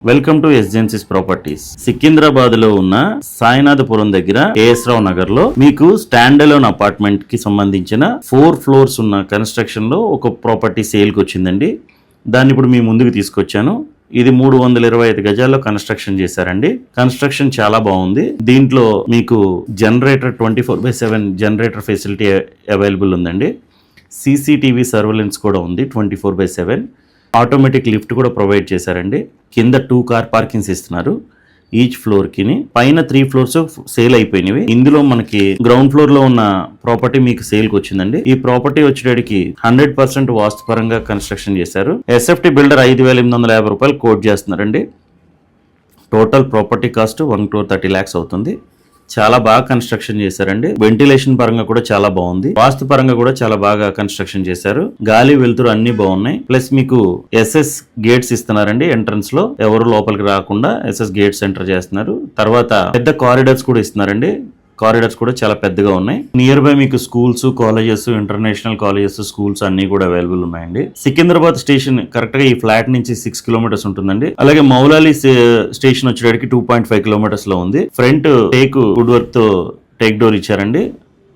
Welcome to ఎస్జెన్సిస్ properties. Secunderabad లో ఉన్న సాయినాథపురం దగ్గర ఏఎస్ రావు నగర్ లో మీకు స్టాండ్ అలోన్ అపార్ట్మెంట్ కి సంబంధించిన 4 ఫ్లోర్స్ ఉన్న కన్స్ట్రక్షన్ లో ఒక ప్రాపర్టీ సేల్ కి వచ్చిందండి. దాన్ని ఇప్పుడు మీ ముందుకు తీసుకొచ్చాను. ఇది 325 గజాల్లో కన్స్ట్రక్షన్ చేశారండి. కన్స్ట్రక్షన్ చాలా బాగుంది. దీంట్లో మీకు జనరేటర్ 24/7 జనరేటర్ ఫెసిలిటీ అవైలబుల్ ఉందండి. సీసీటీవీ సర్వేలెన్స్ కూడా ఉంది 24/7. ఆటోమేటిక్ లిఫ్ట్ కూడా ప్రొవైడ్ చేశారండి. కింద 2 కార్ పార్కింగ్స్ ఇస్తున్నారు ఈచ్ ఫ్లోర్ కి. పైన 3 ఫ్లోర్స్ సేల్ అయిపోయినవి. ఇందులో మనకి గ్రౌండ్ ఫ్లోర్ లో ఉన్న ప్రాపర్టీ మీకు సేల్ కి వచ్చిందండి. ఈ ప్రాపర్టీ వచ్చేటికి 100% వాస్తు పరంగా కన్స్ట్రక్షన్ చేశారు. ఎస్ఎఫ్టీ బిల్డర్ 5,850 రూపాయలు కోట్ చేస్తున్నారండి. టోటల్ ప్రాపర్టీ కాస్ట్ 1,30 lakhs అవుతుంది. చాలా బాగా కన్స్ట్రక్షన్ చేశారండి. వెంటిలేషన్ పరంగా కూడా చాలా బాగుంది. వాస్తు పరంగా కూడా చాలా బాగా కన్స్ట్రక్షన్ చేశారు. గాలి వెలుతురు అన్ని బాగున్నాయి. ప్లస్ మీకు ఎస్ఎస్ గేట్స్ ఇస్తున్నారండి. ఎంట్రన్స్ లో ఎవరు లోపలికి రాకుండా ఎస్ఎస్ గేట్స్ ఎంటర్ చేస్తున్నారు. తర్వాత పెద్ద కారిడార్స్ కూడా ఇస్తున్నారండి. కారిడార్స్ కూడా చాలా పెద్దగా ఉన్నాయి. నియర్ బై మీకు schools, colleges, international colleges, schools అన్ని కూడా అవైలబుల్ ఉన్నాయండి. సికింద్రాబాద్ స్టేషన్ కరెక్ట్ గా ఈ ఫ్లాట్ నుంచి 6 kilometers ఉంటుందండి. అలాగే మౌలాలి స్టేషన్ వచ్చేటికి 2.5 kilometers లో ఉంది. ఫ్రంట్ టేక్ వుడ్ వర్క్ తో టేక్ డోర్ ఇచ్చారండి.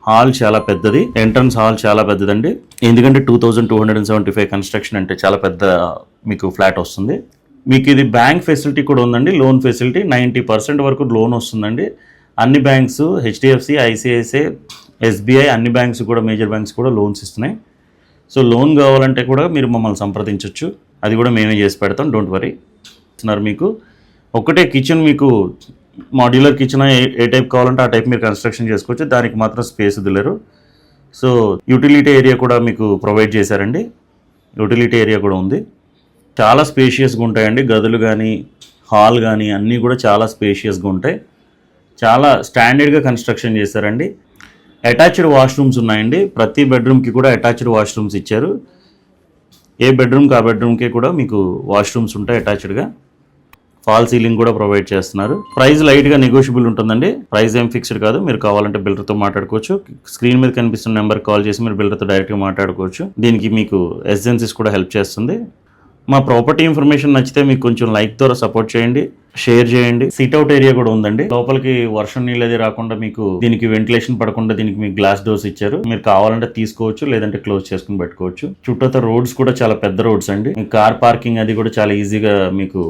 హాల్ చాలా పెద్దది. ఎంట్రన్స్ హాల్ చాలా పెద్దదండి. ఎందుకంటే 2275 కన్స్ట్రక్షన్ అంటే చాలా పెద్ద మీకు ఫ్లాట్ వస్తుంది. మీకు ఇది బ్యాంక్ ఫెసిలిటీ కూడా ఉందండి. లోన్ ఫెసిలిటీ 90% వరకు లోన్ వస్తుందండి. అన్ని బ్యాంక్స్, హెచ్డిఎఫ్సి, ఐసిఐసిఐ, ఎస్బీఐ, అన్ని బ్యాంక్స్ కూడా, మేజర్ బ్యాంక్స్ కూడా లోన్స్ ఇస్తున్నాయి. సో లోన్ కావాలంటే కూడా మీరు మమ్మల్ని సంప్రదించవచ్చు. అది కూడా మేమే చేసి పెడతాం, డోంట్ వరీ. మీకు ఒకటే కిచెన్, మీకు మాడ్యులర్ కిచెన్ ఏ టైప్ కావాలంటే ఆ టైప్ మీరు కన్స్ట్రక్షన్ చేసుకోవచ్చు. దానికి మాత్రం స్పేస్ వదిలేరు. సో యూటిలిటీ ఏరియా కూడా మీకు ప్రొవైడ్ చేశారండి. యూటిలిటీ ఏరియా కూడా ఉంది. చాలా స్పేషియస్గా ఉంటాయండి. గదులు కానీ, హాల్ కానీ అన్నీ కూడా చాలా స్పేషియస్గా ఉంటాయి. చాలా స్టాండర్డ్గా కన్స్ట్రక్షన్ చేశారండి. అటాచ్డ్ వాష్రూమ్స్ ఉన్నాయండి. ప్రతి బెడ్రూమ్కి కూడా అటాచ్డ్ వాష్రూమ్స్ ఇచ్చారు. ఏ బెడ్రూమ్కి ఆ బెడ్రూమ్కి కూడా మీకు వాష్రూమ్స్ ఉంటాయి అటాచ్డ్గా. ఫాల్ సీలింగ్ కూడా ప్రొవైడ్ చేస్తున్నారు. ప్రైస్ లైట్గా నెగోషియబుల్ ఉంటుందండి. ప్రైస్ ఏం ఫిక్స్డ్ కాదు. మీరు కావాలంటే బిల్డర్తో మాట్లాడుకోవచ్చు. స్క్రీన్ మీద కనిపిస్తున్న నెంబర్కి కాల్ చేసి మీరు బిల్డర్తో డైరెక్ట్గా మాట్లాడుకోవచ్చు. దీనికి మీకు ఎస్జెన్సిస్ కూడా హెల్ప్ చేస్తుంది. మా ప్రాపర్టీ ఇన్ఫర్మేషన్ నచ్చితే మీకు కొంచెం లైక్ ద్వారా సపోర్ట్ చేయండి, షేర్ చేయండి. సిట్అవుట్ ఏరియా కూడా ఉందండి. లోపలికి వర్షం నీళ్ళు అది రాకుండా మీకు దీనికి వెంటిలేషన్ పడకుండా దీనికి మీకు గ్లాస్ డోర్స్ ఇచ్చారు. మీరు కావాలంటే తీసుకోవచ్చు, లేదంటే క్లోజ్ చేసుకుని పెట్టుకోవచ్చు. చుట్టూతో రోడ్స్ కూడా చాలా పెద్ద రోడ్స్ అండి. కార్ పార్కింగ్ అది కూడా చాలా ఈజీగా మీకు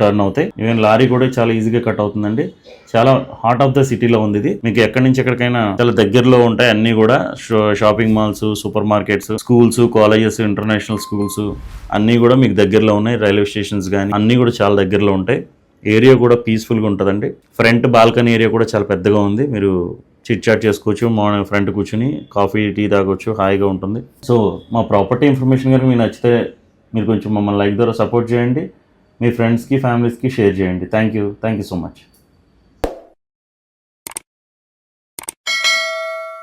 టర్న్ అవుతాయి. ఈవెన్ లారీ కూడా చాలా ఈజీగా కట్ అవుతుందండి. చాలా హార్ట్ ఆఫ్ ద సిటీలో ఉంది ఇది. మీకు ఎక్కడి నుంచి ఎక్కడికైనా చాలా దగ్గరలో ఉంటాయి. అన్ని కూడా shopping malls, super markets, schools, colleges, international schools అన్నీ కూడా మీకు దగ్గరలో ఉన్నాయి. రైల్వే స్టేషన్స్ కానీ అన్నీ కూడా చాలా దగ్గరలో ఉంటాయి. ఏరియా కూడా పీస్ఫుల్గా ఉంటుందండి. ఫ్రంట్ బాల్కనీ ఏరియా కూడా చాలా పెద్దగా ఉంది. మీరు చిట్ చాట్ చేసుకోవచ్చు. మార్నింగ్ ఫ్రంట్ కూర్చుని కాఫీ, టీ తాగొచ్చు. హాయిగా ఉంటుంది. సో మా ప్రాపర్టీ ఇన్ఫర్మేషన్ కనుక మీకు నచ్చితే మీరు కొంచెం మమ్మల్ని లైక్ ద్వారా సపోర్ట్ చేయండి. మీ ఫ్రెండ్స్కి, ఫ్యామిలీస్కి షేర్ చేయండి. Thank you so much.